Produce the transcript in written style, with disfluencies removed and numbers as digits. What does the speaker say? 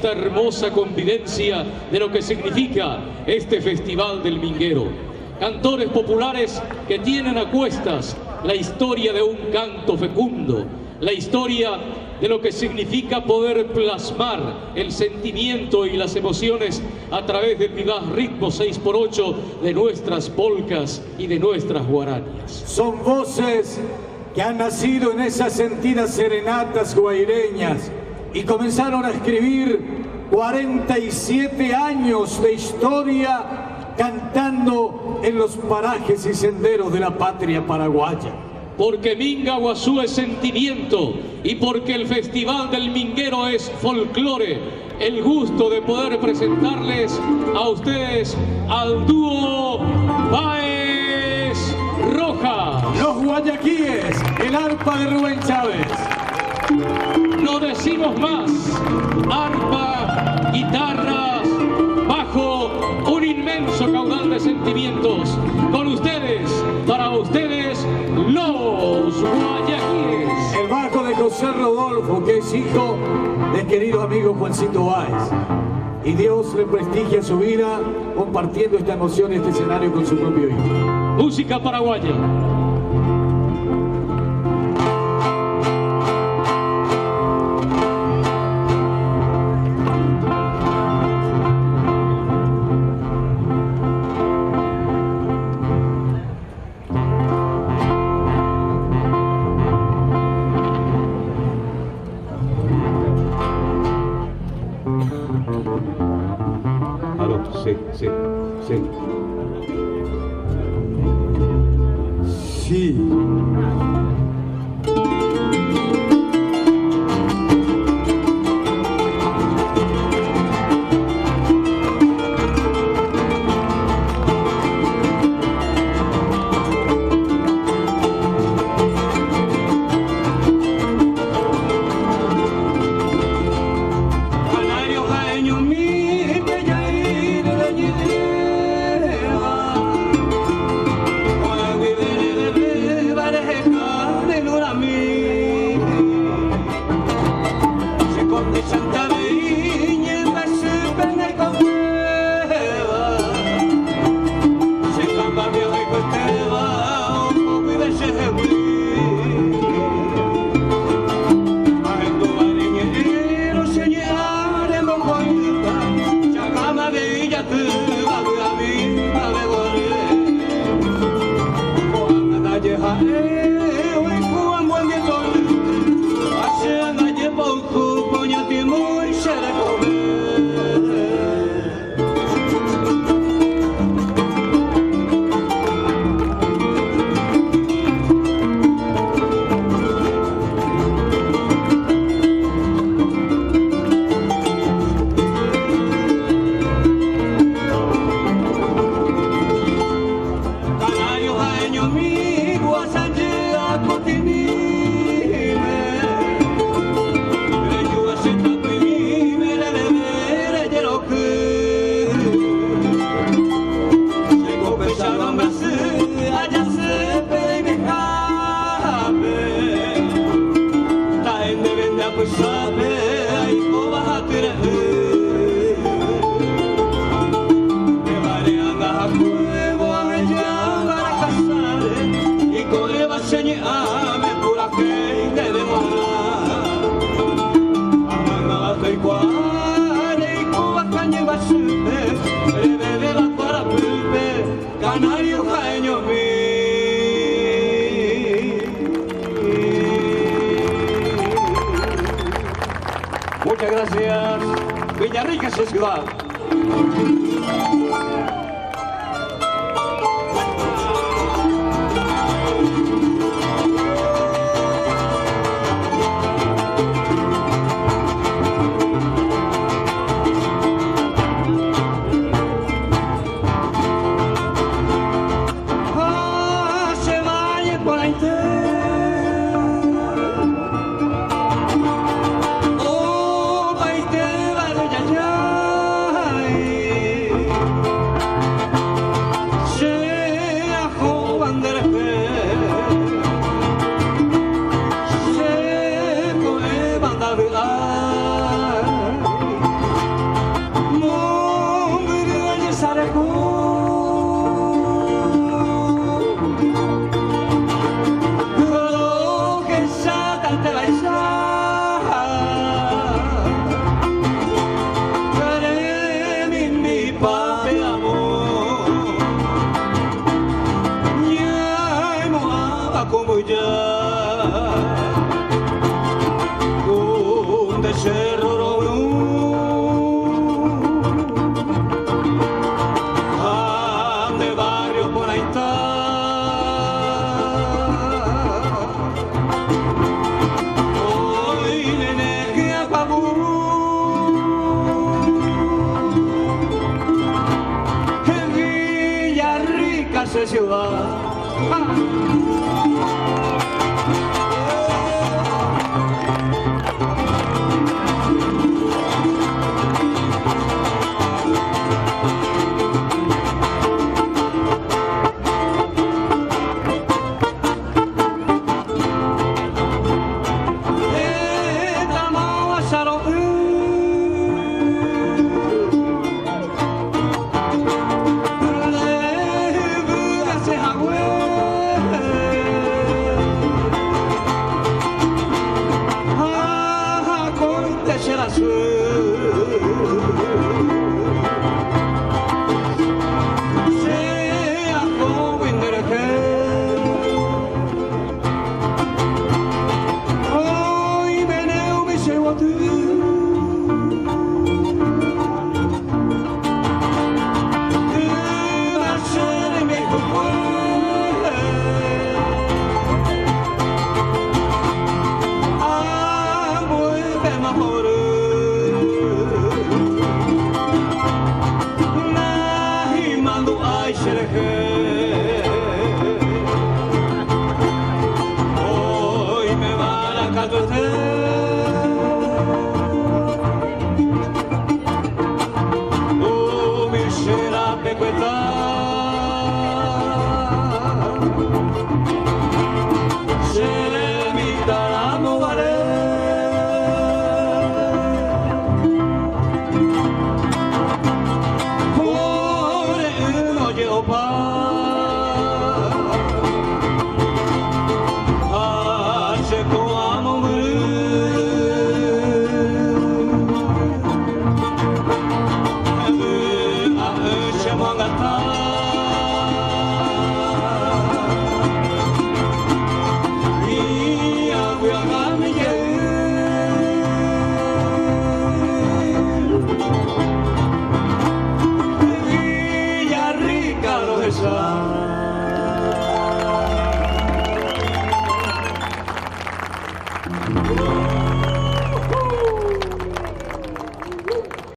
esta hermosa convivencia de lo que significa este Festival del Minguero. Cantores populares que tienen a cuestas la historia de un canto fecundo, la historia de lo que significa poder plasmar el sentimiento y las emociones a través del vivaz ritmo 6x8 de nuestras polcas y de nuestras guaranías. Son voces que han nacido en esas sentidas serenatas guaireñas y comenzaron a escribir 47 años de historia cantando en los parajes y senderos de la patria paraguaya. Porque Minga Guazú es sentimiento y porque el Festival del Minguero es folclore, el gusto de poder presentarles a ustedes al dúo Báez Roja. Los guayaquíes, el arpa de Rubén Chávez. No decimos más, arpa, guitarras, bajo, un inmenso caudal de sentimientos. Con ustedes, para ustedes, los guayaquíes. El bajo de José Rodolfo, que es hijo del querido amigo Juancito Báez. Y Dios le prestigia su vida compartiendo esta emoción, este escenario con su propio hijo. Música paraguaya. Sí. Sí. Muchas gracias. Villarrica, su ciudad. dulce ciudad. Hoy me van a mi será pecueta se mi taramo vale por uno yo Villarrica.